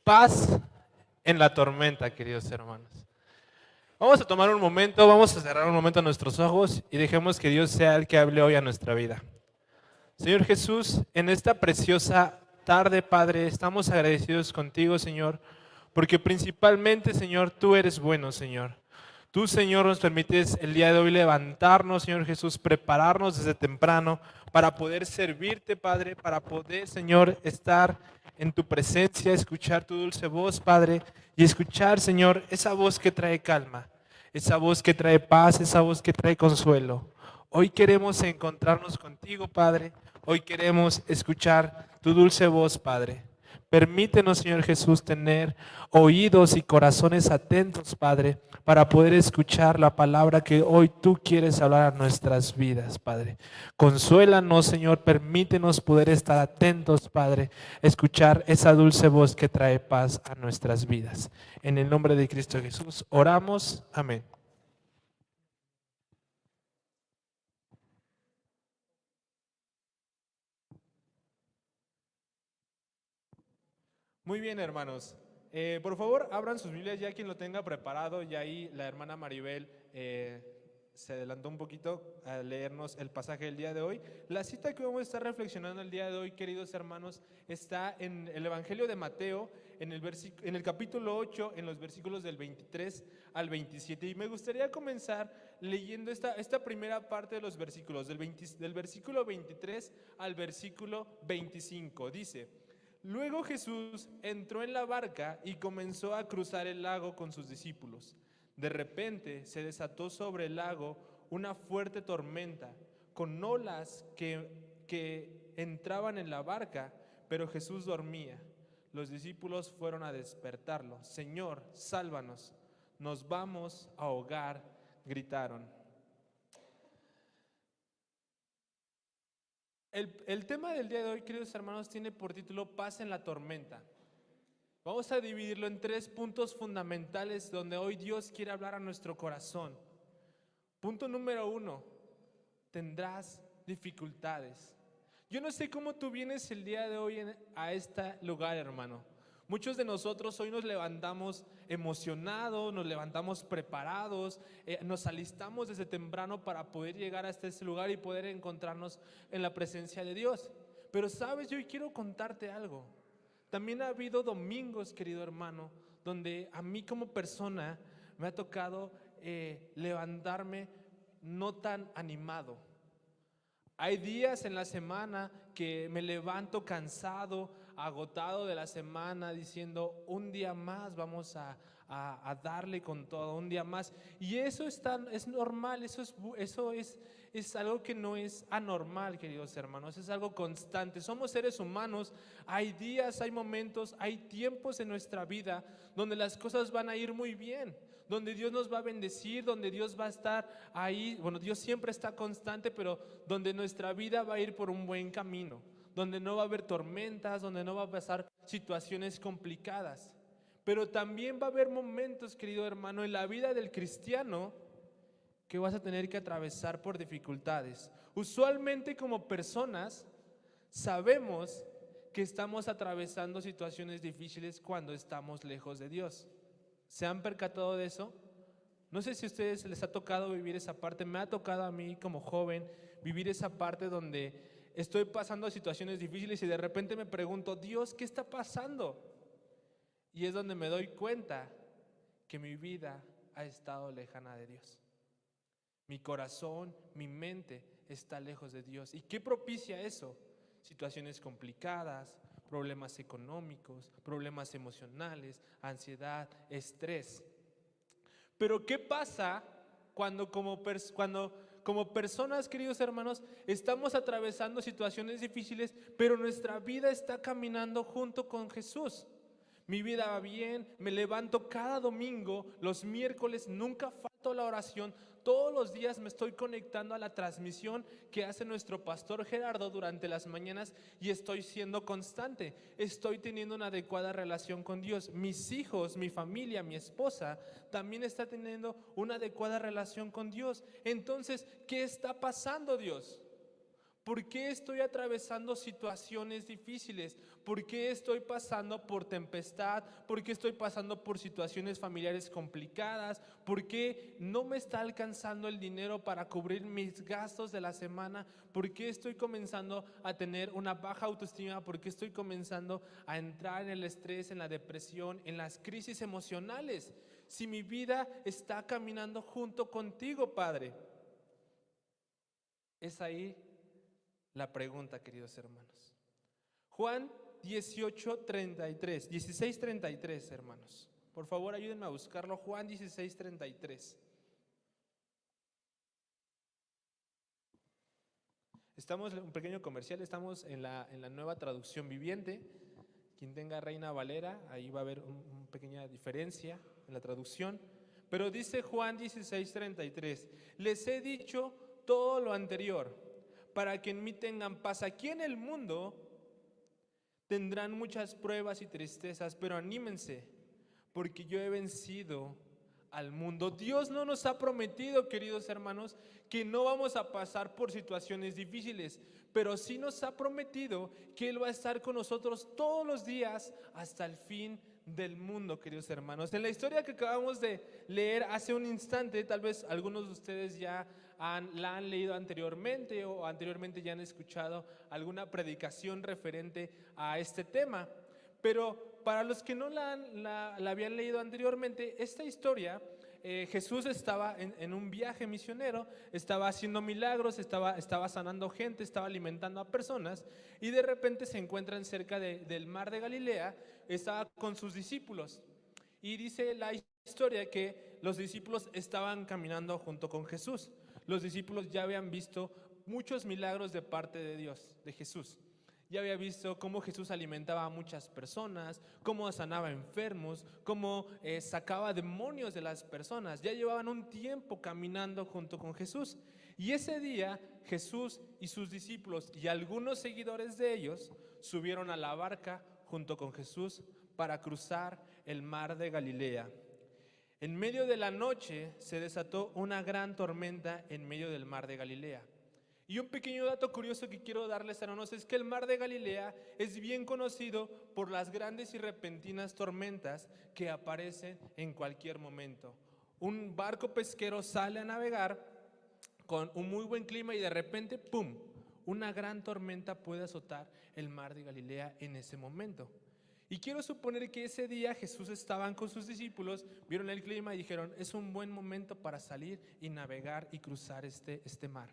Paz en la tormenta, queridos hermanos. Vamos a tomar un momento, vamos a cerrar un momento nuestros ojos y dejemos que Dios sea el que hable hoy a nuestra vida. Señor Jesús, en esta preciosa tarde, Padre, estamos agradecidos contigo, Señor, porque principalmente, Señor, tú eres bueno, Señor. Tú, Señor, nos permites el día de hoy levantarnos, Señor Jesús, prepararnos desde temprano para poder servirte, Padre, para poder, Señor, estar en tu presencia, escuchar tu dulce voz, Padre, y escuchar, Señor, esa voz que trae calma, esa voz que trae paz, esa voz que trae consuelo. Hoy queremos encontrarnos contigo, Padre. Hoy queremos escuchar tu dulce voz, Padre. Permítenos, Señor Jesús, tener oídos y corazones atentos, Padre, para poder escuchar la palabra que hoy tú quieres hablar a nuestras vidas, Padre. Consuélanos, Señor, permítenos poder estar atentos, Padre, escuchar esa dulce voz que trae paz a nuestras vidas. En el nombre de Cristo Jesús, oramos. Amén. Muy bien, hermanos. Por favor, abran sus Biblias ya quien lo tenga preparado. Y ahí la hermana Maribel se adelantó un poquito a leernos el pasaje del día de hoy. La cita que vamos a estar reflexionando el día de hoy, queridos hermanos, está en el Evangelio de Mateo, en el capítulo 8, en los versículos del 23 al 27. Y me gustaría comenzar leyendo esta primera parte de los versículos, del versículo 23 al versículo 25. Dice: Luego Jesús entró en la barca y comenzó a cruzar el lago con sus discípulos. De repente se desató sobre el lago una fuerte tormenta, con olas que entraban en la barca, pero Jesús dormía. Los discípulos fueron a despertarlo. Señor, sálvanos, nos vamos a ahogar, gritaron. El tema del día de hoy, queridos hermanos, tiene por título Paz en la tormenta. Vamos a dividirlo en 3 puntos fundamentales donde hoy Dios quiere hablar a nuestro corazón. Punto número 1, tendrás dificultades. Yo no sé cómo tú vienes el día de hoy a este lugar, hermano. Muchos de nosotros hoy nos levantamos emocionados, nos levantamos preparados, nos alistamos desde temprano para poder llegar hasta este lugar y poder encontrarnos en la presencia de Dios. Pero sabes, yo hoy quiero contarte algo. También ha habido domingos, querido hermano, donde a mí como persona me ha tocado levantarme no tan animado. Hay días en la semana que me levanto cansado, agotado de la semana, diciendo un día más vamos a darle con todo, un día más. Y eso es normal, eso es algo que no es anormal, queridos hermanos, es algo constante. Somos seres humanos, hay días, hay momentos, hay tiempos en nuestra vida donde las cosas van a ir muy bien, donde Dios nos va a bendecir, donde Dios va a estar ahí. Bueno, Dios siempre está constante, pero donde nuestra vida va a ir por un buen camino, donde no va a haber tormentas, donde no va a pasar situaciones complicadas. Pero también va a haber momentos, querido hermano, en la vida del cristiano que vas a tener que atravesar por dificultades. Usualmente como personas sabemos que estamos atravesando situaciones difíciles cuando estamos lejos de Dios. ¿Se han percatado de eso? No sé si a ustedes les ha tocado vivir esa parte. Me ha tocado a mí como joven vivir esa parte donde estoy pasando situaciones difíciles y de repente me pregunto: Dios, ¿qué está pasando? Y es donde me doy cuenta que mi vida ha estado lejana de Dios. Mi corazón, mi mente está lejos de Dios. ¿Y qué propicia eso? Situaciones complicadas, problemas económicos, problemas emocionales, ansiedad, estrés. Pero ¿qué pasa cuando como personas, queridos hermanos, estamos atravesando situaciones difíciles, pero nuestra vida está caminando junto con Jesús? Mi vida va bien, me levanto cada domingo, los miércoles nunca falto a la oración, Todos los días me estoy conectando a la transmisión que hace nuestro pastor Gerardo durante las mañanas y estoy siendo constante. Estoy teniendo una adecuada relación con Dios. Mis hijos, mi familia, mi esposa también está teniendo una adecuada relación con Dios. Entonces, ¿qué está pasando, Dios? ¿Por qué estoy atravesando situaciones difíciles? ¿Por qué estoy pasando por tempestad? ¿Por qué estoy pasando por situaciones familiares complicadas? ¿Por qué no me está alcanzando el dinero para cubrir mis gastos de la semana? ¿Por qué estoy comenzando a tener una baja autoestima? ¿Por qué estoy comenzando a entrar en el estrés, en la depresión, en las crisis emocionales? Si mi vida está caminando junto contigo, Padre. Es ahí la pregunta, queridos hermanos. Juan 18:33, 16:33, hermanos. Por favor, ayúdenme a buscarlo. Juan 16:33. Estamos en un pequeño comercial, estamos en la nueva traducción viviente. Quien tenga Reina Valera, ahí va a haber una pequeña diferencia en la traducción. Pero dice Juan 16:33, les he dicho todo lo anterior, para que en mí tengan paz. Aquí en el mundo tendrán muchas pruebas y tristezas, pero anímense, porque yo he vencido al mundo. Dios no nos ha prometido, queridos hermanos, que no vamos a pasar por situaciones difíciles, pero sí nos ha prometido que Él va a estar con nosotros todos los días hasta el fin del mundo, queridos hermanos. En la historia que acabamos de leer hace un instante, tal vez algunos de ustedes ya la han leído anteriormente o anteriormente ya han escuchado alguna predicación referente a este tema. Pero para los que no la habían leído anteriormente, esta historia, Jesús estaba en un viaje misionero, estaba haciendo milagros, estaba sanando gente, estaba alimentando a personas y de repente se encuentran cerca del mar de Galilea, estaba con sus discípulos y dice la historia que los discípulos estaban caminando junto con Jesús. Los discípulos ya habían visto muchos milagros de parte de Dios, de Jesús. Ya había visto cómo Jesús alimentaba a muchas personas, cómo sanaba enfermos, cómo sacaba demonios de las personas. Ya llevaban un tiempo caminando junto con Jesús. Y ese día Jesús y sus discípulos y algunos seguidores de ellos subieron a la barca junto con Jesús para cruzar el mar de Galilea. En medio de la noche se desató una gran tormenta en medio del mar de Galilea. Y un pequeño dato curioso que quiero darles, hermanos, es que el mar de Galilea es bien conocido por las grandes y repentinas tormentas que aparecen en cualquier momento. Un barco pesquero sale a navegar con un muy buen clima y de repente, ¡pum!, una gran tormenta puede azotar el mar de Galilea en ese momento. Y quiero suponer que ese día Jesús estaban con sus discípulos, vieron el clima y dijeron, es un buen momento para salir y navegar y cruzar este mar.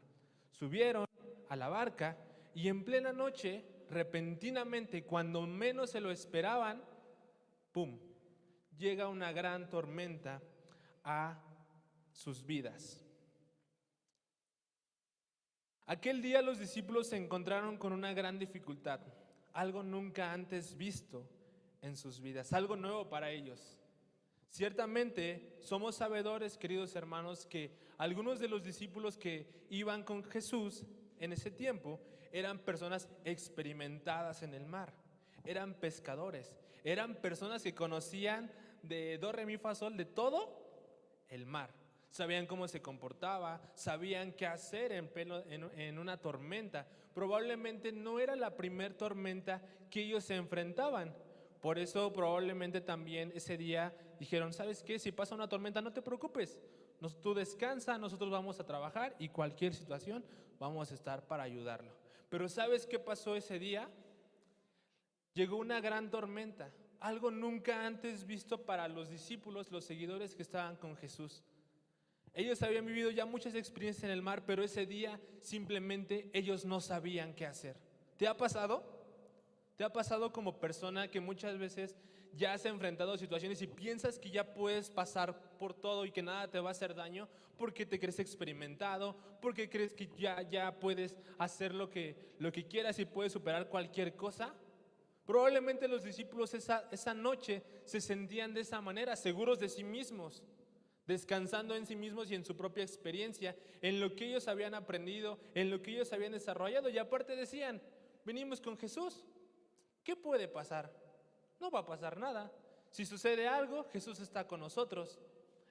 Subieron a la barca y en plena noche, repentinamente, cuando menos se lo esperaban, ¡pum!, llega una gran tormenta a sus vidas. Aquel día los discípulos se encontraron con una gran dificultad, algo nunca antes visto en sus vidas, algo nuevo para ellos. Ciertamente somos sabedores, queridos hermanos, que algunos de los discípulos que iban con Jesús en ese tiempo eran personas experimentadas en el mar, eran pescadores, eran personas que conocían de do, re, mi, fa, sol, de todo el mar. Sabían cómo se comportaba, sabían qué hacer en una tormenta. Probablemente no era la primer tormenta que ellos se enfrentaban. Por eso probablemente también ese día dijeron, ¿sabes qué? Si pasa una tormenta, no te preocupes. Tú descansa, nosotros vamos a trabajar y cualquier situación vamos a estar para ayudarlo. Pero ¿sabes qué pasó ese día? Llegó una gran tormenta, algo nunca antes visto para los discípulos, los seguidores que estaban con Jesús. Ellos habían vivido ya muchas experiencias en el mar, pero ese día simplemente ellos no sabían qué hacer. ¿Te ha pasado? ¿Te ha pasado como persona que muchas veces ya has enfrentado situaciones y piensas que ya puedes pasar por todo y que nada te va a hacer daño porque te crees experimentado, porque crees que ya puedes hacer lo que quieras y puedes superar cualquier cosa? Probablemente los discípulos esa noche se sentían de esa manera, seguros de sí mismos, descansando en sí mismos y en su propia experiencia, en lo que ellos habían aprendido, en lo que ellos habían desarrollado. Y aparte decían, venimos con Jesús, ¿qué puede pasar? No va a pasar nada. Si sucede algo, Jesús está con nosotros.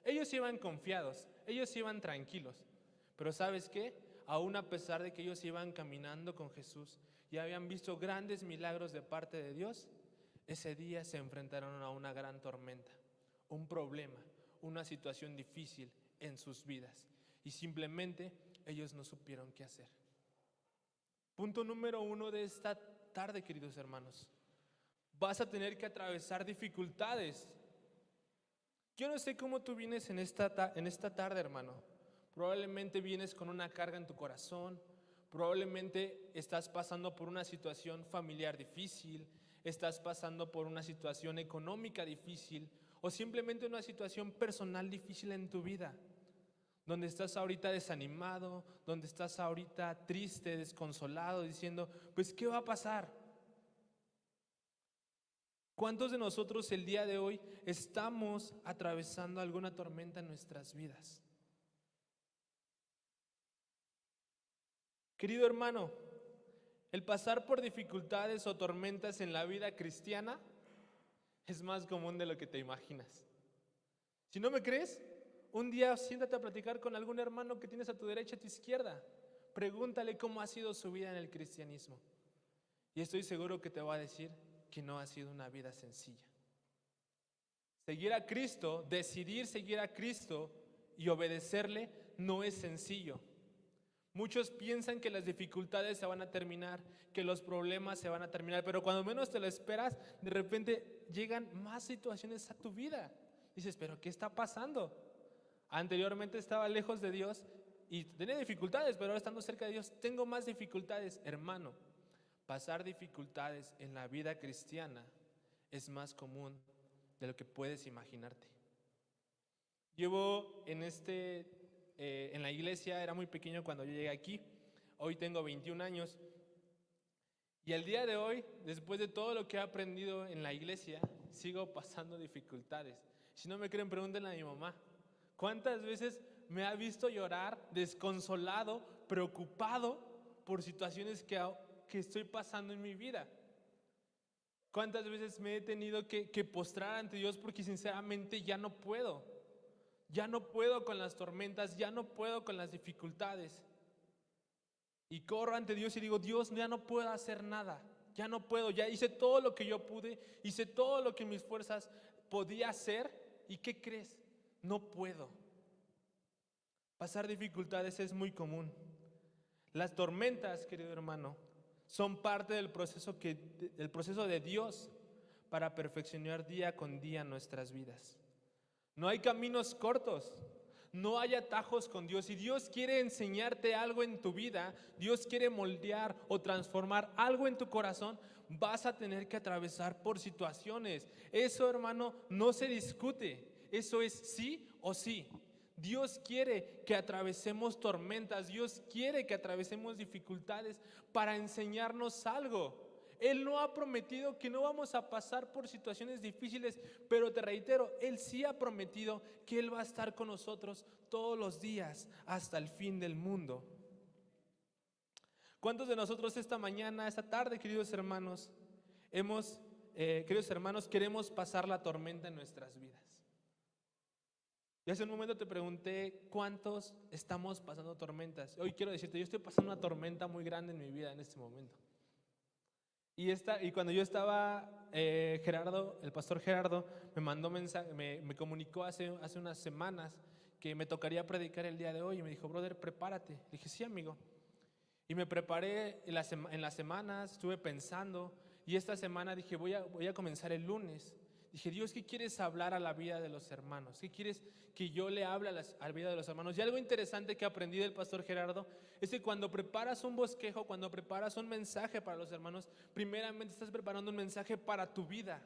Ellos iban confiados, ellos iban tranquilos. Pero ¿sabes qué? Aún a pesar de que ellos iban caminando con Jesús y habían visto grandes milagros de parte de Dios, ese día se enfrentaron a una gran tormenta, un problema, una situación difícil en sus vidas. Y simplemente ellos no supieron qué hacer. Punto número 1 de esta tarde, queridos hermanos. Vas a tener que atravesar dificultades. Yo no sé cómo tú vienes en esta tarde, hermano. Probablemente vienes con una carga en tu corazón. Probablemente estás pasando por una situación familiar difícil. Estás pasando por una situación económica difícil. O simplemente una situación personal difícil en tu vida. Donde estás ahorita desanimado. Donde estás ahorita triste, desconsolado, diciendo, pues ¿qué va a pasar? ¿Cuántos de nosotros el día de hoy estamos atravesando alguna tormenta en nuestras vidas? Querido hermano, el pasar por dificultades o tormentas en la vida cristiana es más común de lo que te imaginas. Si no me crees, un día siéntate a platicar con algún hermano que tienes a tu derecha, a tu izquierda. Pregúntale cómo ha sido su vida en el cristianismo. Y estoy seguro que te va a decir que no ha sido una vida sencilla. Seguir a Cristo, decidir seguir a Cristo y obedecerle no es sencillo. Muchos piensan que las dificultades se van a terminar, que los problemas se van a terminar, pero cuando menos te lo esperas, de repente llegan más situaciones a tu vida. Dices, ¿pero qué está pasando? Anteriormente estaba lejos de Dios y tenía dificultades, pero ahora estando cerca de Dios tengo más dificultades. Hermano, pasar dificultades en la vida cristiana es más común de lo que puedes imaginarte. Llevo en la iglesia, era muy pequeño cuando yo llegué aquí, hoy tengo 21 años y el día de hoy, después de todo lo que he aprendido en la iglesia, sigo pasando dificultades. Si no me creen, pregúntenle a mi mamá, ¿cuántas veces me ha visto llorar, desconsolado, preocupado por situaciones que estoy pasando en mi vida? ¿Cuántas veces me he tenido que postrar ante Dios porque sinceramente ya no puedo? Ya no puedo con las tormentas, ya no puedo con las dificultades. Y corro ante Dios y digo, Dios, ya no puedo hacer nada, ya no puedo, ya hice todo lo que yo pude, hice todo lo que mis fuerzas podía hacer. ¿Y qué crees? No puedo. Pasar dificultades es muy común. Las tormentas, querido hermano, son parte del proceso de Dios para perfeccionar día con día nuestras vidas. No hay caminos cortos, no hay atajos con Dios. Si Dios quiere enseñarte algo en tu vida, Dios quiere moldear o transformar algo en tu corazón, vas a tener que atravesar por situaciones. Eso, hermano, no se discute. Eso es sí o sí. Dios quiere que atravesemos tormentas, Dios quiere que atravesemos dificultades para enseñarnos algo. Él no ha prometido que no vamos a pasar por situaciones difíciles, pero te reitero, Él sí ha prometido que Él va a estar con nosotros todos los días hasta el fin del mundo. ¿Cuántos de nosotros esta mañana, esta tarde, queridos hermanos, queremos pasar la tormenta en nuestras vidas? Y hace un momento te pregunté, ¿cuántos estamos pasando tormentas? Hoy quiero decirte, yo estoy pasando una tormenta muy grande en mi vida en este momento. Y cuando yo estaba, el pastor Gerardo, me mandó mensaje, me comunicó hace unas semanas que me tocaría predicar el día de hoy. Y me dijo, brother, prepárate. Le dije, sí, amigo. Y me preparé en las semanas, estuve pensando. Y esta semana dije, voy a comenzar el lunes. Dije, Dios, ¿qué quieres hablar a la vida de los hermanos? ¿Qué quieres que yo le hable a la vida de los hermanos? Y algo interesante que aprendí del pastor Gerardo es que cuando preparas un bosquejo, cuando preparas un mensaje para los hermanos, primeramente estás preparando un mensaje para tu vida,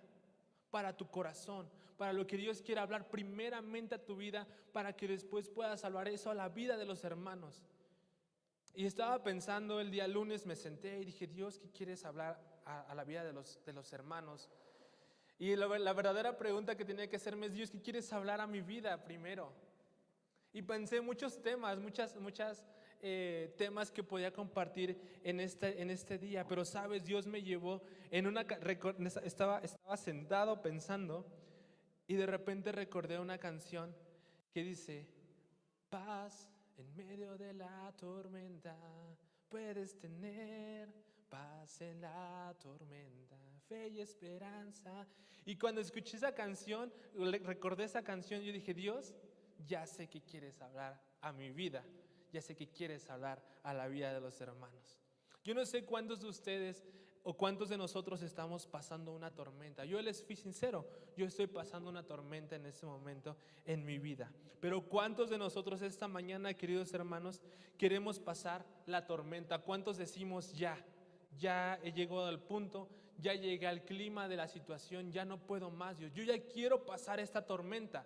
para tu corazón, para lo que Dios quiere hablar primeramente a tu vida, para que después puedas hablar eso a la vida de los hermanos. Y estaba pensando el día lunes, me senté y dije, Dios, ¿qué quieres hablar a la vida de los hermanos? Y la verdadera pregunta que tenía que hacerme es, Dios, ¿qué quieres hablar a mi vida primero? Y pensé muchos temas, muchas temas que podía compartir en este día, pero sabes, Dios me llevó estaba sentado pensando y de repente recordé una canción que dice: paz en medio de la tormenta, puedes tener paz en la tormenta, fe y esperanza. Y cuando escuché esa canción, recordé esa canción, yo dije: Dios, ya sé que quieres hablar a mi vida, ya sé que quieres hablar a la vida de los hermanos. Yo no sé cuántos de ustedes o cuántos de nosotros estamos pasando una tormenta. Yo les fui sincero, yo estoy pasando una tormenta en este momento en mi vida. Pero cuántos de nosotros esta mañana, queridos hermanos, queremos pasar la tormenta. ¿Cuántos decimos ya he llegado al punto, ya llegué al clima de la situación, ya no puedo más, Dios, yo ya quiero pasar esta tormenta?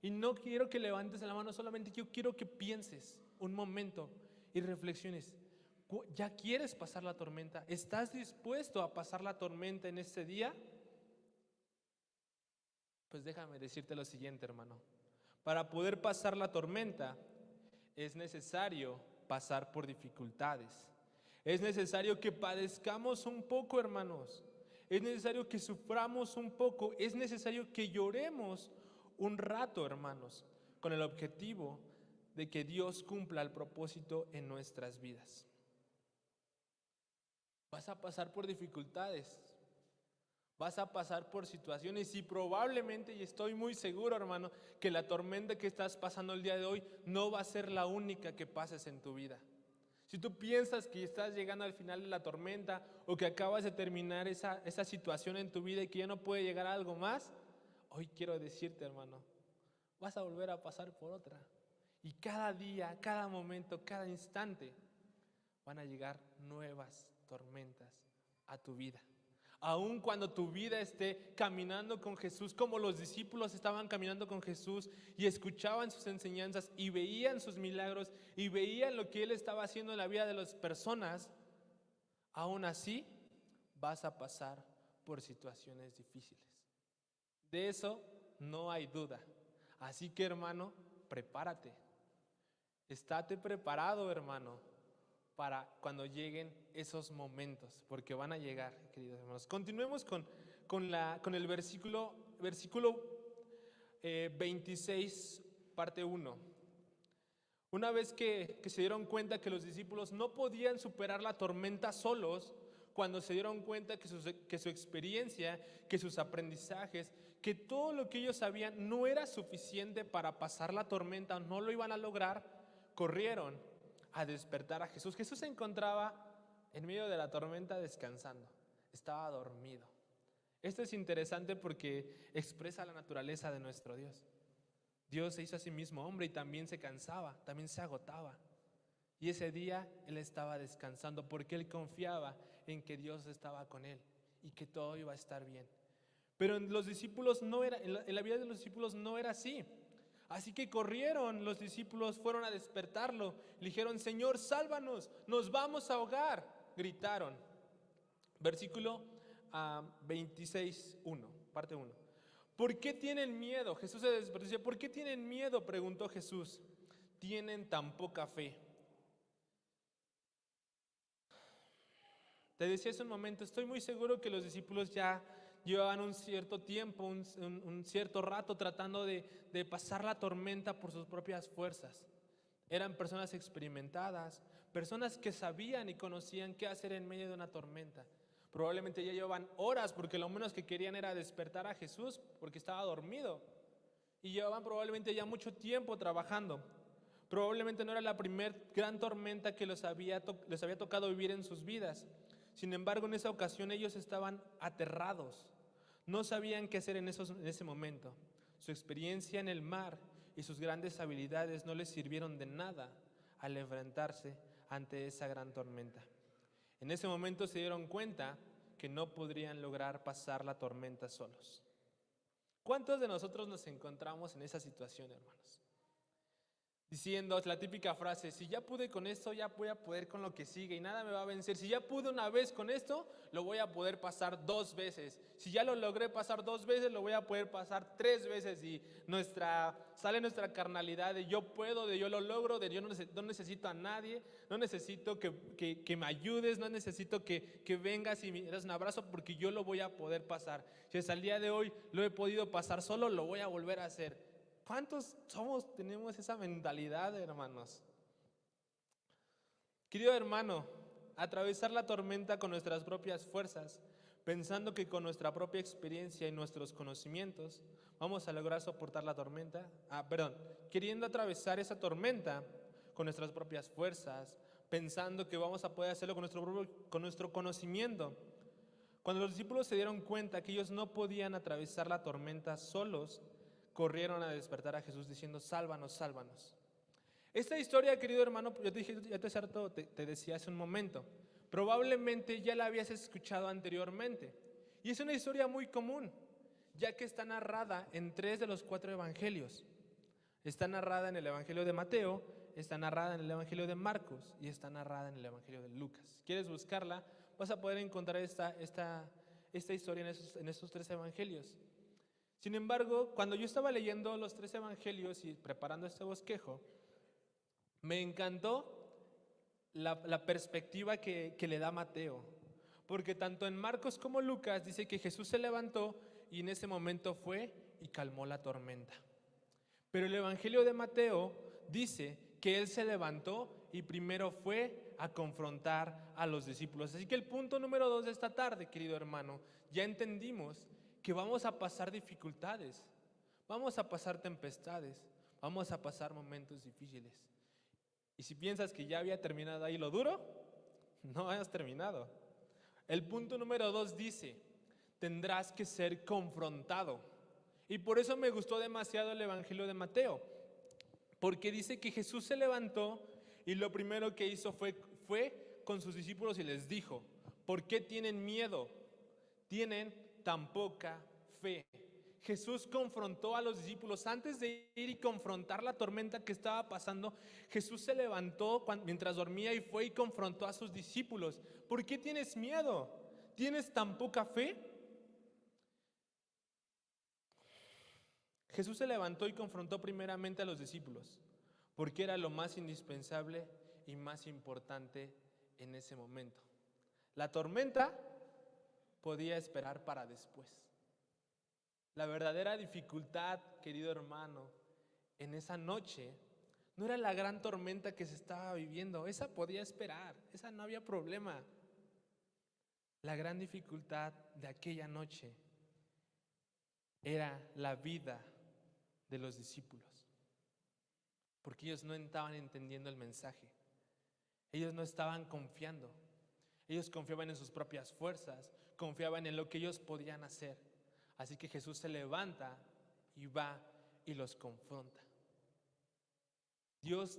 Y no quiero que levantes la mano, solamente yo quiero que pienses un momento y reflexiones. ¿Ya quieres pasar la tormenta? ¿Estás dispuesto a pasar la tormenta en este día? Pues déjame decirte lo siguiente, hermano. Para poder pasar la tormenta es necesario pasar por dificultades. Es necesario que padezcamos un poco, hermanos. Es necesario que suframos un poco. Es necesario que lloremos un rato, hermanos, con el objetivo de que Dios cumpla el propósito en nuestras vidas. Vas a pasar por dificultades, vas a pasar por situaciones y probablemente, y estoy muy seguro, hermano, que la tormenta que estás pasando el día de hoy no va a ser la única que pases en tu vida. Si tú piensas que estás llegando al final de la tormenta o que acabas de terminar esa situación en tu vida y que ya no puede llegar a algo más, hoy quiero decirte, hermano, vas a volver a pasar por otra. Y cada día, cada momento, cada instante van a llegar nuevas tormentas a tu vida. Aun cuando tu vida esté caminando con Jesús, como los discípulos estaban caminando con Jesús y escuchaban sus enseñanzas y veían sus milagros y veían lo que Él estaba haciendo en la vida de las personas, aún así vas a pasar por situaciones difíciles. De eso no hay duda. Así que, hermano, prepárate. Estate preparado, hermano, para cuando lleguen esos momentos, porque van a llegar, queridos hermanos. Continuemos con el versículo 26, parte 1. Una vez que se dieron cuenta que los discípulos no podían superar la tormenta solos, cuando se dieron cuenta que su experiencia, que sus aprendizajes, que todo lo que ellos sabían no era suficiente para pasar la tormenta, no lo iban a lograr, corrieron a despertar a Jesús. Jesús se encontraba en medio de la tormenta descansando, estaba dormido. Esto es interesante porque expresa la naturaleza de nuestro Dios. Dios se hizo a sí mismo hombre y también se cansaba, también se agotaba. Y ese día Él estaba descansando porque Él confiaba en que Dios estaba con Él y que todo iba a estar bien. Pero en la vida de los discípulos no era así. Así que corrieron los discípulos, fueron a despertarlo. Le dijeron: Señor, sálvanos, nos vamos a ahogar. Gritaron. Versículo 26, 1, parte 1. ¿Por qué tienen miedo? Jesús se despertó. ¿Por qué tienen miedo?, preguntó Jesús. Tienen tan poca fe. Te decía hace un momento, estoy muy seguro que los discípulos ya llevaban un cierto tiempo, un cierto rato tratando de pasar la tormenta por sus propias fuerzas. Eran personas experimentadas, personas que sabían y conocían qué hacer en medio de una tormenta. Probablemente ya llevaban horas porque lo menos que querían era despertar a Jesús porque estaba dormido. Y llevaban probablemente ya mucho tiempo trabajando. Probablemente no era la primer gran tormenta que les había tocado vivir en sus vidas. Sin embargo, en esa ocasión ellos estaban aterrados. No sabían qué hacer en ese momento. Su experiencia en el mar y sus grandes habilidades no les sirvieron de nada al enfrentarse ante esa gran tormenta. En ese momento se dieron cuenta que no podrían lograr pasar la tormenta solos. ¿Cuántos de nosotros nos encontramos en esa situación, hermanos? diciendo la típica frase: si ya pude con esto, ya voy a poder con lo que sigue y nada me va a vencer. Si ya pude una vez con esto, lo voy a poder pasar 2 veces. Si ya lo logré pasar 2 veces, lo voy a poder pasar 3 veces. Y sale nuestra carnalidad de yo puedo, de yo lo logro, de yo no necesito a nadie, no necesito que me ayudes, no necesito que vengas y me des un abrazo, porque yo lo voy a poder pasar. Si hasta el día de hoy lo he podido pasar solo, lo voy a volver a hacer. ¿Cuántos tenemos esa mentalidad, hermanos? Querido hermano, atravesar la tormenta con nuestras propias fuerzas, pensando que con nuestra propia experiencia y nuestros conocimientos vamos a lograr soportar la tormenta. Queriendo atravesar esa tormenta con nuestras propias fuerzas, pensando que vamos a poder hacerlo con nuestro conocimiento. Cuando los discípulos se dieron cuenta que ellos no podían atravesar la tormenta solos, corrieron a despertar a Jesús diciendo: sálvanos, sálvanos. Esta historia, querido hermano, yo te decía hace un momento, probablemente ya la habías escuchado anteriormente. Y es una historia muy común, ya que está narrada en 3 de los 4 evangelios. Está narrada en el Evangelio de Mateo, está narrada en el Evangelio de Marcos y está narrada en el Evangelio de Lucas. ¿Quieres buscarla? Vas a poder encontrar esta historia en estos 3 evangelios. Sin embargo, cuando yo estaba leyendo los 3 evangelios y preparando este bosquejo, me encantó la perspectiva que le da Mateo, porque tanto en Marcos como Lucas dice que Jesús se levantó y en ese momento fue y calmó la tormenta. Pero el Evangelio de Mateo dice que Él se levantó y primero fue a confrontar a los discípulos. Así que el punto número 2 de esta tarde, querido hermano, ya entendimos que vamos a pasar dificultades, vamos a pasar tempestades, vamos a pasar momentos difíciles. Y si piensas que ya había terminado ahí lo duro, no has terminado. El punto número 2 dice: tendrás que ser confrontado. Y por eso me gustó demasiado el Evangelio de Mateo, porque dice que Jesús se levantó y lo primero que hizo fue con sus discípulos y les dijo: ¿por qué tienen miedo? Tienen tan poca fe. Jesús confrontó a los discípulos antes de ir y confrontar la tormenta que estaba pasando. Jesús se levantó mientras dormía y fue y confrontó a sus discípulos. ¿Por qué tienes miedo? ¿Tienes tan poca fe? Jesús se levantó y confrontó primeramente a los discípulos, porque era lo más indispensable y más importante en ese momento. La tormenta podía esperar para después. La verdadera dificultad, querido hermano, en esa noche no era la gran tormenta que se estaba viviendo. Esa podía esperar, esa no había problema. La gran dificultad de aquella noche era la vida de los discípulos, porque ellos no estaban entendiendo el mensaje. Ellos no estaban confiando. Ellos confiaban en sus propias fuerzas, confiaban en lo que ellos podían hacer. Así que Jesús se levanta y va y los confronta. Dios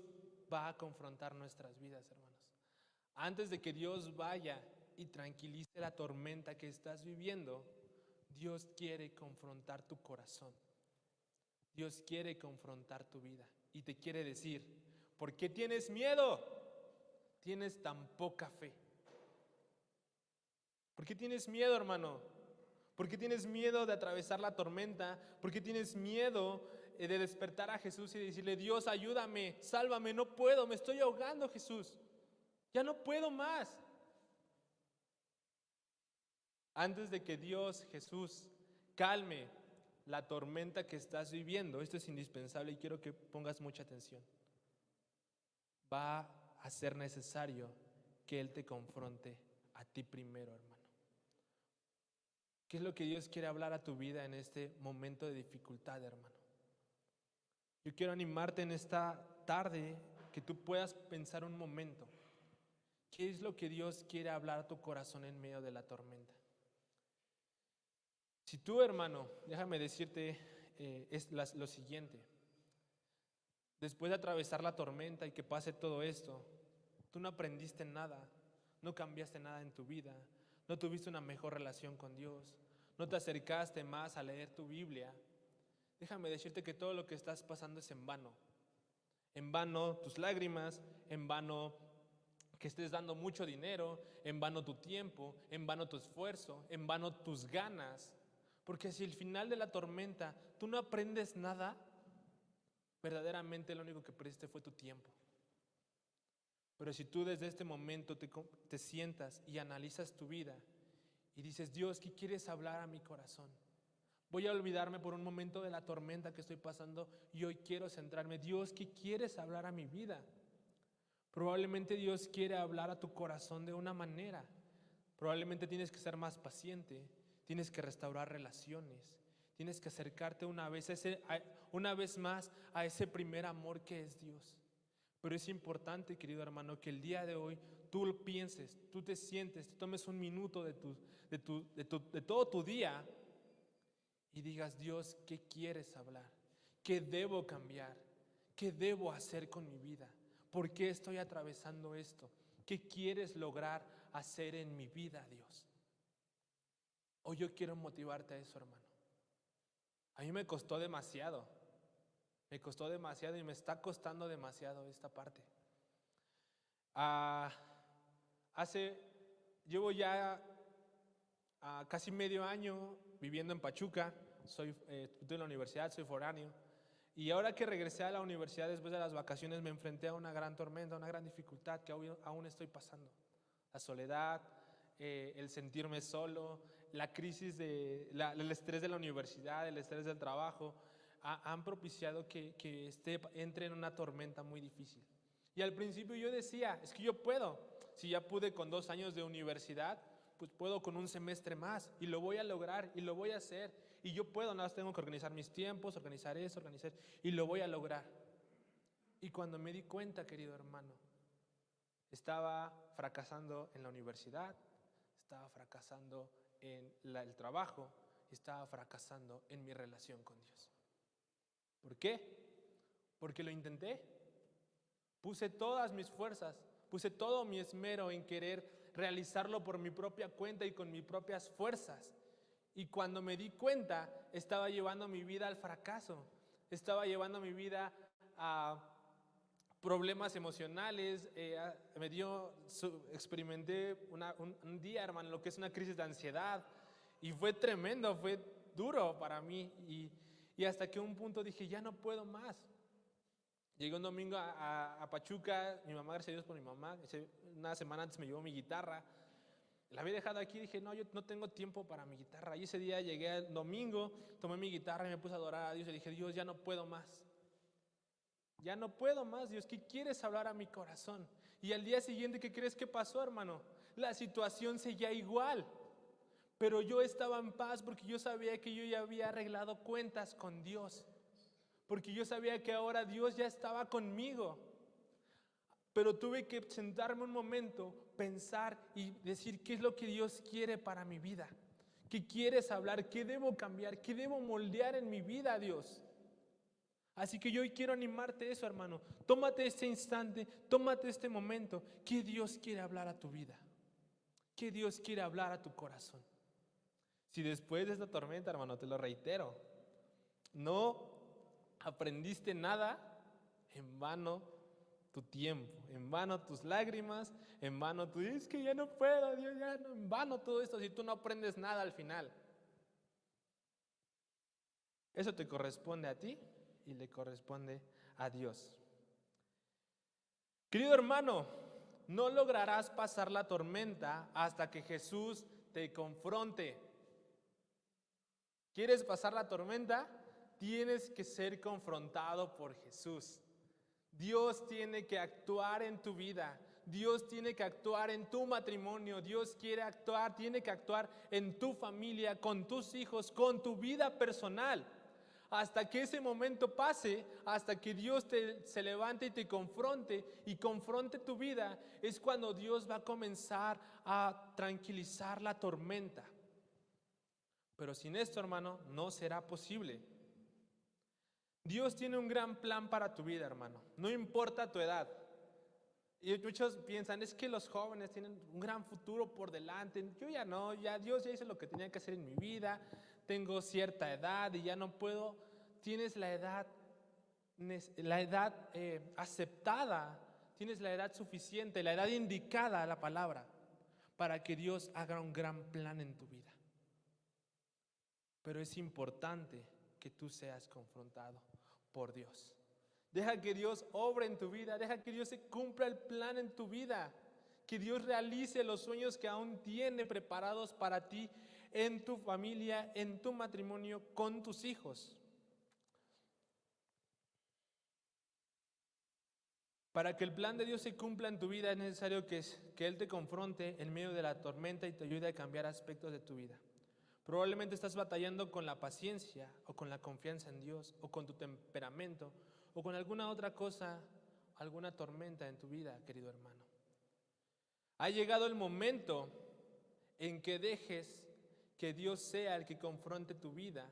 va a confrontar nuestras vidas, hermanos. Antes de que Dios vaya y tranquilice la tormenta que estás viviendo, Dios quiere confrontar tu corazón. Dios quiere confrontar tu vida y te quiere decir: ¿por qué tienes miedo? Tienes tan poca fe. ¿Por qué tienes miedo, hermano? ¿Por qué tienes miedo de atravesar la tormenta? ¿Por qué tienes miedo de despertar a Jesús y decirle: Dios, ayúdame, sálvame, no puedo, me estoy ahogando, Jesús, ya no puedo más? Antes de que Dios, Jesús, calme la tormenta que estás viviendo, esto es indispensable y quiero que pongas mucha atención. Va a ser necesario que Él te confronte a ti primero, hermano. ¿Qué es lo que Dios quiere hablar a tu vida en este momento de dificultad, hermano? Yo quiero animarte en esta tarde que tú puedas pensar un momento. ¿Qué es lo que Dios quiere hablar a tu corazón en medio de la tormenta? Si tú, hermano, déjame decirte lo siguiente. Después de atravesar la tormenta y que pase todo esto, tú no aprendiste nada, no cambiaste nada en tu vida, no tuviste una mejor relación con Dios, no te acercaste más a leer tu Biblia. Déjame decirte que todo lo que estás pasando es en vano. En vano tus lágrimas, en vano que estés dando mucho dinero, en vano tu tiempo, en vano tu esfuerzo, en vano tus ganas. Porque si al final de la tormenta tú no aprendes nada, verdaderamente lo único que perdiste fue tu tiempo. Pero si tú desde este momento te sientas y analizas tu vida y dices, Dios, ¿qué quieres hablar a mi corazón? Voy a olvidarme por un momento de la tormenta que estoy pasando y hoy quiero centrarme. Dios, ¿qué quieres hablar a mi vida? Probablemente Dios quiere hablar a tu corazón de una manera. Probablemente tienes que ser más paciente, tienes que restaurar relaciones, tienes que acercarte una vez más a ese primer amor que es Dios. Pero es importante, querido hermano, que el día de hoy tú lo pienses, tú te sientes, te tomes un minuto de todo tu día y digas, Dios, ¿qué quieres hablar? ¿Qué debo cambiar? ¿Qué debo hacer con mi vida? ¿Por qué estoy atravesando esto? ¿Qué quieres lograr hacer en mi vida, Dios? Hoy yo quiero motivarte a eso, hermano. A mí me costó demasiado y me está costando demasiado esta parte. Llevo ya casi medio año viviendo en Pachuca, estoy en la universidad, soy foráneo, y ahora que regresé a la universidad después de las vacaciones me enfrenté a una gran tormenta, una gran dificultad que aún estoy pasando. La soledad, el sentirme solo, la crisis, el estrés de la universidad, el estrés del trabajo, han propiciado que entre en una tormenta muy difícil. Y al principio yo decía, es que yo puedo, si ya pude con 2 años de universidad, pues puedo con un semestre más y lo voy a lograr y lo voy a hacer. Y yo puedo, nada más tengo que organizar mis tiempos, organizar eso, y lo voy a lograr. Y cuando me di cuenta, querido hermano, estaba fracasando en la universidad, estaba fracasando en el trabajo, estaba fracasando en mi relación con Dios. ¿Por qué? Porque lo intenté. Puse todas mis fuerzas, puse todo mi esmero en querer realizarlo por mi propia cuenta y con mis propias fuerzas. Y cuando me di cuenta, estaba llevando mi vida al fracaso, estaba llevando mi vida a problemas emocionales, experimenté un día, hermano, lo que es una crisis de ansiedad, y fue tremendo, fue duro para mí, y hasta que un punto dije, ya no puedo más. Llegué un domingo a Pachuca, mi mamá, gracias a Dios por mi mamá, una semana antes me llevó mi guitarra, la había dejado aquí y dije, no, yo no tengo tiempo para mi guitarra. Y ese día llegué el domingo, tomé mi guitarra y me puse a adorar a Dios y dije, Dios, ya no puedo más. Ya no puedo más, Dios, ¿qué quieres hablar a mi corazón? Y al día siguiente, ¿qué crees que pasó, hermano? La situación seguía igual, pero yo estaba en paz porque yo sabía que yo ya había arreglado cuentas con Dios, porque yo sabía que ahora Dios ya estaba conmigo. Pero tuve que sentarme un momento, pensar y decir qué es lo que Dios quiere para mi vida. ¿Qué quieres hablar? ¿Qué debo cambiar? ¿Qué debo moldear en mi vida, Dios? Así que yo hoy quiero animarte a eso, hermano. Tómate este instante, tómate este momento. ¿Qué Dios quiere hablar a tu vida? ¿Qué Dios quiere hablar a tu corazón? Si después de esta tormenta, hermano, te lo reitero, no aprendiste nada, en vano tu tiempo, en vano tus lágrimas, en vano tú dices que ya no puedo, Dios, ya no, en vano todo esto si tú no aprendes nada al final. Eso te corresponde a ti y le corresponde a Dios. Querido hermano, no lograrás pasar la tormenta hasta que Jesús te confronte. ¿Quieres pasar la tormenta? Tienes que ser confrontado por Jesús. Dios tiene que actuar en tu vida. Dios tiene que actuar en tu matrimonio. Dios tiene que actuar en tu familia, con tus hijos, con tu vida personal. Hasta que ese momento pase, hasta que Dios se levante y te confronte y confronte tu vida, es cuando Dios va a comenzar a tranquilizar la tormenta. Pero sin esto, hermano, no será posible. Dios tiene un gran plan para tu vida, hermano. No importa tu edad. Y muchos piensan, es que los jóvenes tienen un gran futuro por delante. Yo ya no, ya Dios ya hizo lo que tenía que hacer en mi vida. Tengo cierta edad y ya no puedo. Tienes la edad la edad aceptada, tienes la edad suficiente, la edad indicada a la palabra para que Dios haga un gran plan en tu vida. Pero es importante que tú seas confrontado por Dios. Deja que Dios obre en tu vida, deja que Dios se cumpla el plan en tu vida, que Dios realice los sueños que aún tiene preparados para ti, en tu familia, en tu matrimonio, con tus hijos. Para que el plan de Dios se cumpla en tu vida es necesario que Él te confronte en medio de la tormenta y te ayude a cambiar aspectos de tu vida. Probablemente estás batallando con la paciencia o con la confianza en Dios o con tu temperamento o con alguna otra cosa, alguna tormenta en tu vida, querido hermano. Ha llegado el momento en que dejes que Dios sea el que confronte tu vida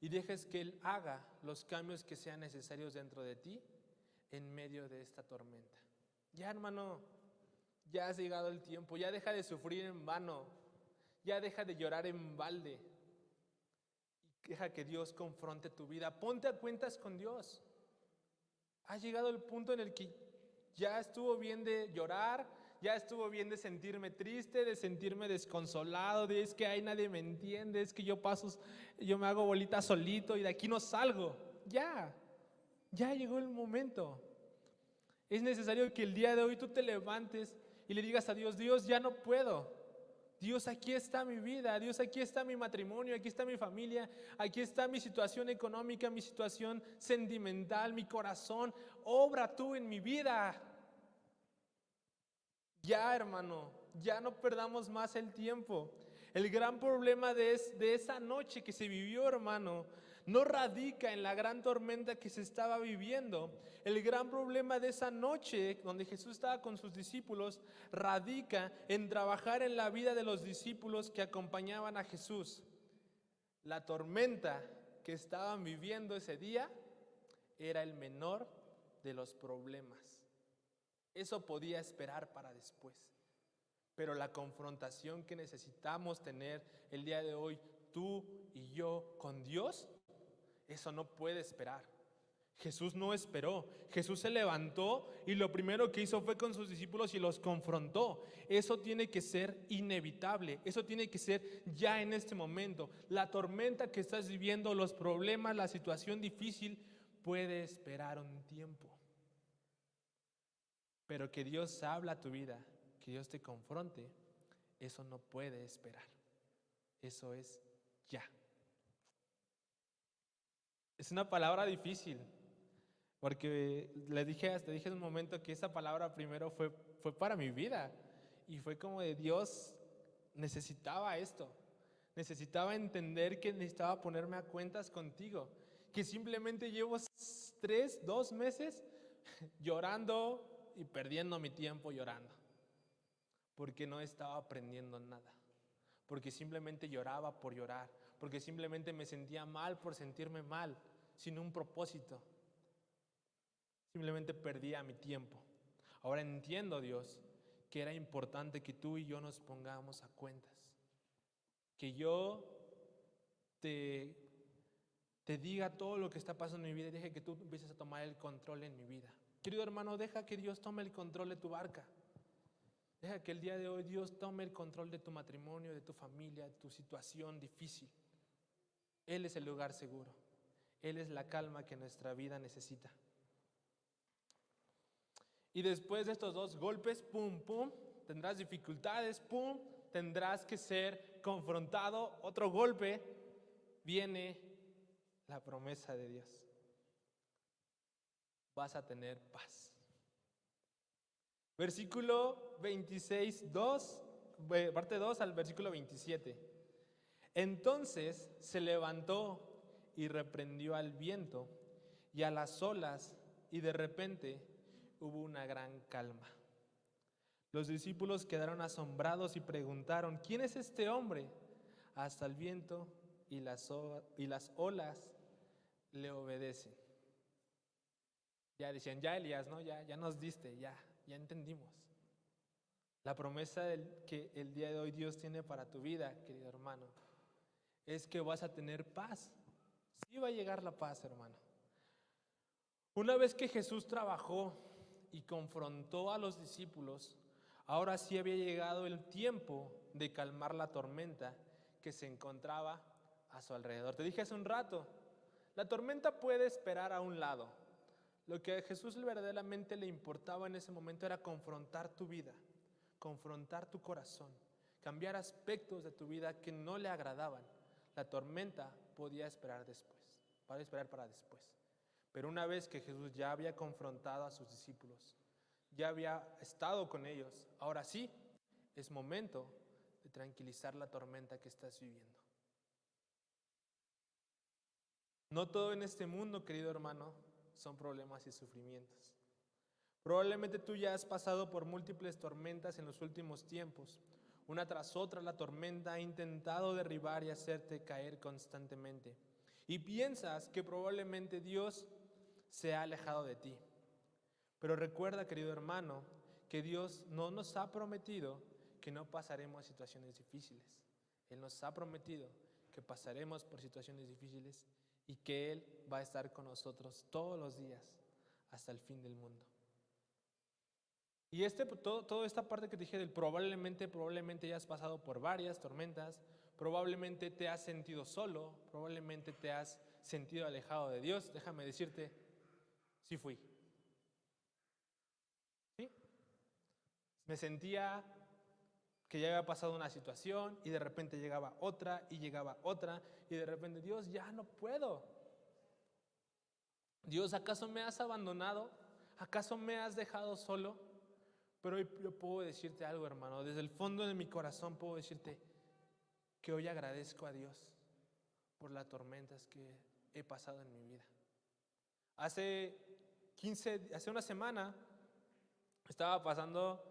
y dejes que Él haga los cambios que sean necesarios dentro de ti en medio de esta tormenta. Ya, hermano, ya ha llegado el tiempo, ya deja de sufrir en vano, ya deja de llorar en balde. Deja que Dios confronte tu vida, ponte a cuentas con Dios. Ha llegado el punto en el que ya estuvo bien de llorar, ya estuvo bien de sentirme triste, de sentirme desconsolado, de es que ahí nadie me entiende, es que yo me hago bolita solito y de aquí no salgo. Ya llegó el momento. Es necesario que el día de hoy tú te levantes y le digas a Dios, Dios, ya no puedo. Dios, aquí está mi vida, Dios, aquí está mi matrimonio, aquí está mi familia, aquí está mi situación económica, mi situación sentimental, mi corazón. Obra tú en mi vida. Ya, hermano, ya no perdamos más el tiempo. El gran problema de esa noche que se vivió, hermano, no radica en la gran tormenta que se estaba viviendo. El gran problema de esa noche, donde Jesús estaba con sus discípulos, radica en trabajar en la vida de los discípulos que acompañaban a Jesús. La tormenta que estaban viviendo ese día era el menor de los problemas. Eso podía esperar para después. Pero la confrontación que necesitamos tener el día de hoy, tú y yo, con Dios, eso no puede esperar. Jesús no esperó. Jesús se levantó y lo primero que hizo fue con sus discípulos y los confrontó. Eso tiene que ser inevitable. Eso tiene que ser ya en este momento. La tormenta que estás viviendo, los problemas, la situación difícil, puede esperar un tiempo. Pero que Dios habla a tu vida, que Dios te confronte, eso no puede esperar. Eso es ya. Es una palabra difícil, porque te dije en un momento que esa palabra primero fue para mi vida. Y fue como de Dios, necesitaba esto. Necesitaba entender que necesitaba ponerme a cuentas contigo. Que simplemente llevo 2 meses llorando y perdiendo mi tiempo llorando. Porque no estaba aprendiendo nada. Porque simplemente lloraba por llorar. Porque simplemente me sentía mal por sentirme mal, sin un propósito. Simplemente perdía mi tiempo. Ahora entiendo, Dios, que era importante que tú y yo nos pongamos a cuentas. Que yo te diga todo lo que está pasando en mi vida y deje que tú empieces a tomar el control en mi vida. Querido hermano, deja que Dios tome el control de tu barca. Deja que el día de hoy Dios tome el control de tu matrimonio, de tu familia, de tu situación difícil. Él es el lugar seguro. Él es la calma que nuestra vida necesita. Y después de estos 2 golpes, pum, pum, tendrás dificultades, pum, tendrás que ser confrontado. Otro golpe, viene la promesa de Dios. Vas a tener paz. Versículo 26, parte 2 al versículo 27. Entonces se levantó y reprendió al viento y a las olas, y de repente hubo una gran calma. Los discípulos quedaron asombrados y preguntaron, ¿quién es este hombre? Hasta el viento y las olas le obedecen. Ya decían, ya Elías, ¿no? Ya nos diste, ya entendimos. La promesa que el día de hoy Dios tiene para tu vida, querido hermano, es que vas a tener paz. Sí va a llegar la paz, hermano. Una vez que Jesús trabajó y confrontó a los discípulos, ahora sí había llegado el tiempo de calmar la tormenta que se encontraba a su alrededor. Te dije hace un rato, la tormenta puede esperar a un lado. Lo que a Jesús verdaderamente le importaba en ese momento era confrontar tu vida, confrontar tu corazón, cambiar aspectos de tu vida que no le agradaban. La tormenta podía esperar después, podía esperar para después. Pero una vez que Jesús ya había confrontado a sus discípulos, ya había estado con ellos, ahora sí es momento de tranquilizar la tormenta que estás viviendo. No todo en este mundo, querido hermano, son problemas y sufrimientos. Probablemente tú ya has pasado por múltiples tormentas en los últimos tiempos. Una tras otra la tormenta ha intentado derribar y hacerte caer constantemente. Y piensas que probablemente Dios se ha alejado de ti. Pero recuerda, querido hermano, que Dios no nos ha prometido que no pasaremos situaciones difíciles. Él nos ha prometido que pasaremos por situaciones difíciles y que Él va a estar con nosotros todos los días hasta el fin del mundo. Y toda esta parte que te dije del probablemente ya has pasado por varias tormentas, probablemente te has sentido solo, probablemente te has sentido alejado de Dios. Déjame decirte, sí fui. ¿Sí? Me sentía que ya había pasado una situación y de repente llegaba otra y llegaba otra y de repente, Dios, ya no puedo. Dios, ¿acaso me has abandonado? ¿Acaso me has dejado solo? Pero hoy yo puedo decirte algo, hermano. Desde el fondo de mi corazón puedo decirte que hoy agradezco a Dios por las tormentas que he pasado en mi vida. Hace una semana estaba pasando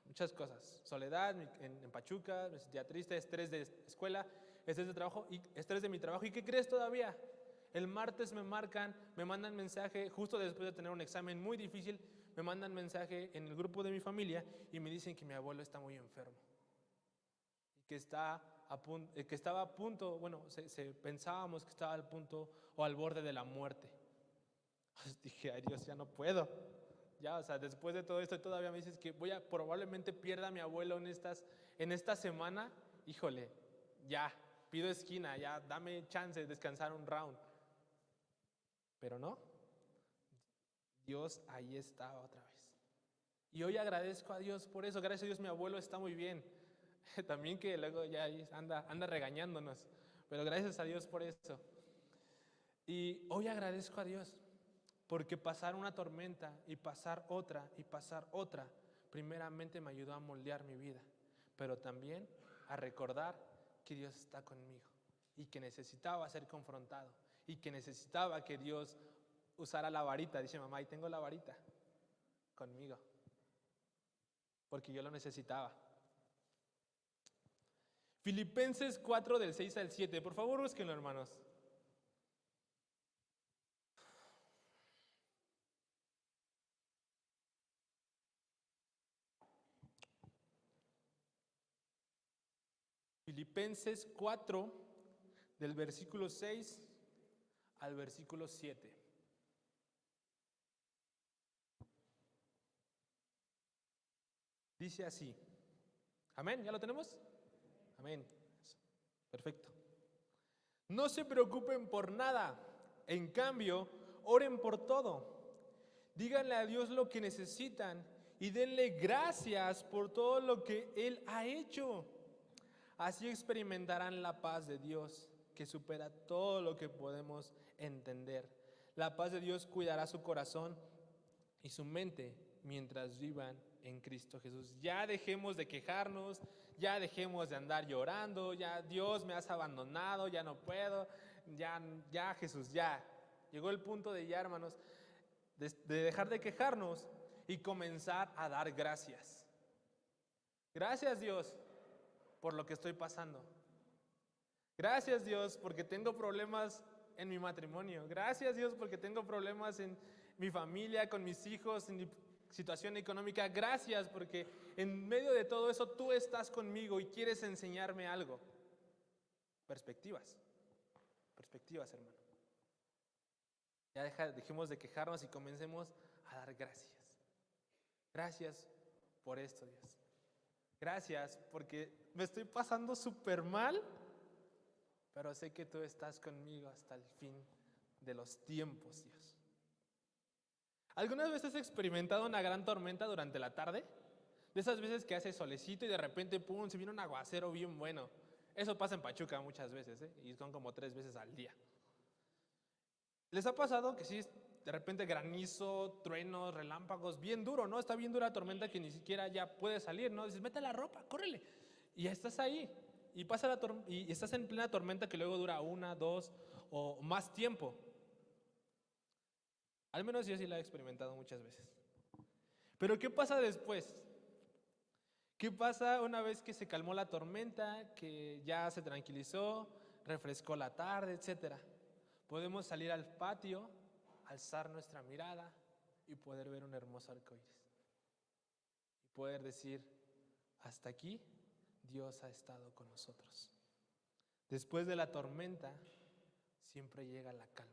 muchas cosas. Soledad en Pachuca, me sentía triste, estrés de escuela, estrés de trabajo y estrés de mi trabajo. ¿Y qué crees todavía? El martes me mandan mensaje justo después de tener un examen muy difícil. Me mandan mensaje en el grupo de mi familia y me dicen que mi abuelo está muy enfermo. Y que estaba a punto, bueno, pensábamos que estaba al punto o al borde de la muerte. Pues dije, ay Dios, ya no puedo. Ya, o sea, después de todo esto todavía me dices que probablemente pierda a mi abuelo en esta semana. Híjole, ya, pido esquina, ya, dame chance de descansar un round. Pero no. Dios ahí está otra vez. Y hoy agradezco a Dios por eso. Gracias a Dios mi abuelo está muy bien. También que luego ya anda regañándonos. Pero gracias a Dios por eso. Y hoy agradezco a Dios porque pasar una tormenta y pasar otra, primeramente me ayudó a moldear mi vida. Pero también a recordar que Dios está conmigo y que necesitaba ser confrontado y que necesitaba que Dios usara la varita. Dice mamá, y tengo la varita conmigo, porque yo lo necesitaba. Filipenses 4 del 6 al 7, por favor búsquenlo, hermanos. Filipenses 4 del versículo 6 al versículo 7. Dice así. Amén, ¿ya lo tenemos? Amén. Perfecto. No se preocupen por nada. En cambio, oren por todo. Díganle a Dios lo que necesitan y denle gracias por todo lo que Él ha hecho. Así experimentarán la paz de Dios, que supera todo lo que podemos entender. La paz de Dios cuidará su corazón y su mente mientras vivan en Cristo Jesús. Ya dejemos de quejarnos, ya dejemos de andar llorando, ya Dios me has abandonado, ya no puedo, ya Jesús, ya. Llegó el punto de ya, hermanos, de dejar de quejarnos y comenzar a dar gracias. Gracias, Dios, por lo que estoy pasando. Gracias, Dios, porque tengo problemas en mi matrimonio. Gracias, Dios, porque tengo problemas en mi familia, con mis hijos, en mi situación económica. Gracias, porque en medio de todo eso tú estás conmigo y quieres enseñarme algo. Perspectivas, hermano. Ya dejemos de quejarnos y comencemos a dar gracias. Gracias por esto, Dios. Gracias porque me estoy pasando súper mal, pero sé que tú estás conmigo hasta el fin de los tiempos, Dios. ¿Algunas veces has experimentado una gran tormenta durante la tarde? De esas veces que hace solecito y de repente, pum, se viene un aguacero bien bueno. Eso pasa en Pachuca muchas veces, ¿eh? Y son como 3 veces al día. ¿Les ha pasado que sí, de repente granizo, truenos, relámpagos, bien duro, ¿no? Está bien dura la tormenta que ni siquiera ya puedes salir, ¿no? Dices, mete la ropa, córrele. Y ya estás ahí. Y pasa y estás en plena tormenta que luego dura 1, 2 o más tiempo. Al menos yo sí la he experimentado muchas veces. Pero ¿qué pasa después? ¿Qué pasa una vez que se calmó la tormenta, que ya se tranquilizó, refrescó la tarde, etcétera? Podemos salir al patio, alzar nuestra mirada y poder ver un hermoso arcoíris. Y poder decir, hasta aquí Dios ha estado con nosotros. Después de la tormenta siempre llega la calma.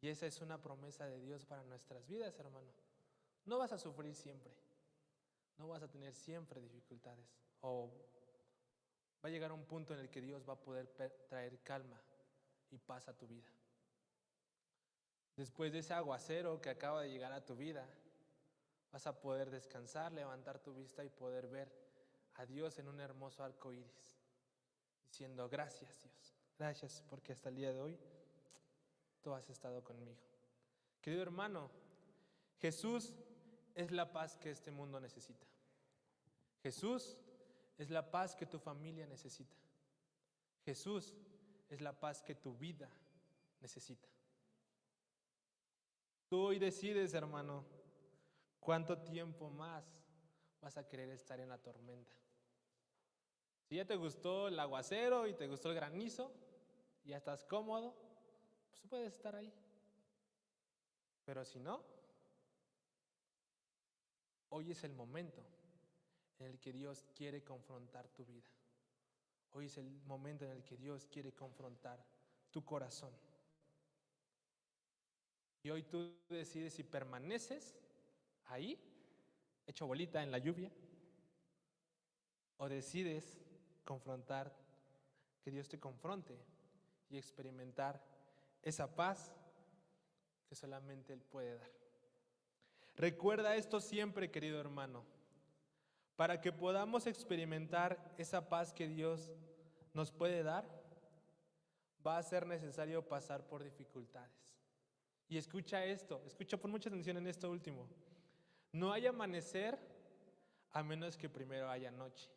Y esa es una promesa de Dios para nuestras vidas, hermano. No vas a sufrir siempre. No vas a tener siempre dificultades. O va a llegar un punto en el que Dios va a poder traer calma y paz a tu vida. Después de ese aguacero que acaba de llegar a tu vida, vas a poder descansar, levantar tu vista y poder ver a Dios en un hermoso arco iris, diciendo gracias, Dios, gracias porque hasta el día de hoy tú has estado conmigo. Querido hermano, Jesús es la paz que este mundo necesita. Jesús es la paz que tu familia necesita. Jesús es la paz que tu vida necesita. Tú hoy decides, hermano, cuánto tiempo más vas a querer estar en la tormenta. Si ya te gustó el aguacero y te gustó el granizo, y ya estás cómodo, pues puedes estar ahí. Pero si no, hoy es el momento en el que Dios quiere confrontar tu vida. Hoy es el momento en el que Dios quiere confrontar tu corazón. Y hoy tú decides si permaneces ahí, hecho bolita en la lluvia, o decides confrontar, que Dios te confronte y experimentar esa paz que solamente Él puede dar. Recuerda esto siempre, querido hermano, para que podamos experimentar esa paz que Dios nos puede dar, va a ser necesario pasar por dificultades. Y escucha esto, pon mucha atención en esto último. No hay amanecer a menos que primero haya noche.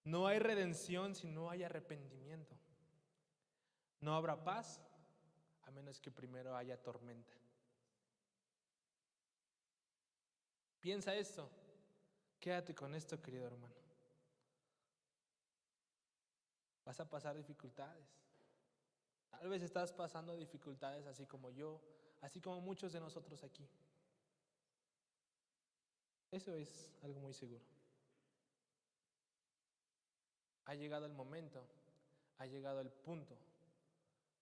No hay redención si no hay arrepentimiento. No habrá paz a menos que primero haya tormenta. Piensa esto. Quédate con esto, querido hermano. Vas a pasar dificultades. Tal vez estás pasando dificultades así como yo, así como muchos de nosotros aquí. Eso es algo muy seguro. Ha llegado el momento, ha llegado el punto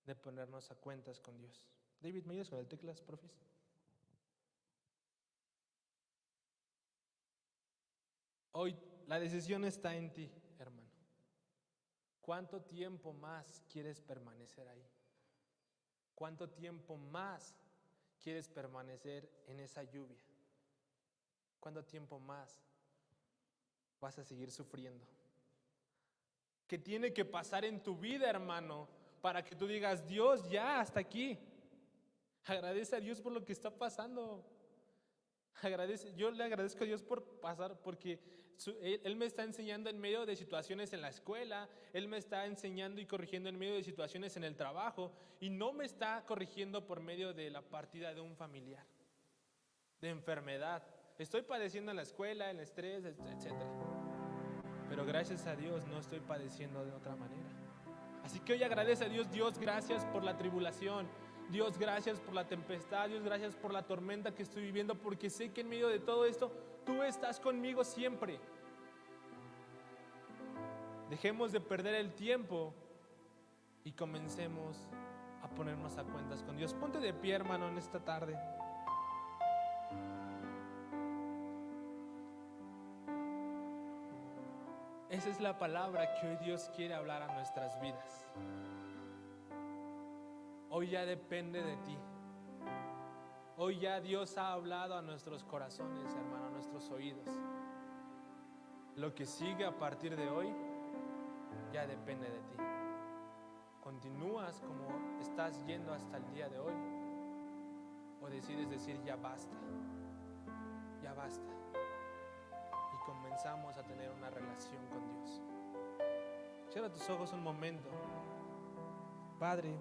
de ponernos a cuentas con Dios. David, ¿me ayudas con el teclas, profes? Hoy la decisión está en ti, hermano. ¿Cuánto tiempo más quieres permanecer ahí? ¿Cuánto tiempo más quieres permanecer en esa lluvia? ¿Cuánto tiempo más vas a seguir sufriendo? ¿Qué tiene que pasar en tu vida, hermano, para que tú digas, Dios, ya, hasta aquí? Agradece a Dios por lo que está pasando. Yo le agradezco a Dios por pasar, porque Él me está enseñando en medio de situaciones en la escuela, Él me está enseñando y corrigiendo en medio de situaciones en el trabajo, y no me está corrigiendo por medio de la partida de un familiar, de enfermedad. Estoy padeciendo en la escuela, el estrés, etcétera. Pero gracias a Dios no estoy padeciendo de otra manera. Así que hoy agradece a Dios. Dios, gracias por la tribulación. Dios, gracias por la tempestad. Dios, gracias por la tormenta que estoy viviendo, porque sé que en medio de todo esto tú estás conmigo siempre. Dejemos de perder el tiempo y comencemos a ponernos a cuentas con Dios. Ponte de pie, hermano, en esta tarde. Esa es la palabra que hoy Dios quiere hablar a nuestras vidas. Hoy ya depende de ti. Hoy ya Dios ha hablado a nuestros corazones, hermano, a nuestros oídos. Lo que sigue a partir de hoy ya depende de ti. ¿Continúas como estás yendo hasta el día de hoy? ¿O decides decir ya basta? Ya basta. Y comenzamos a tener una relación con Dios. Cierra tus ojos un momento. Padre,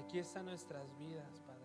aquí están nuestras vidas, Padre.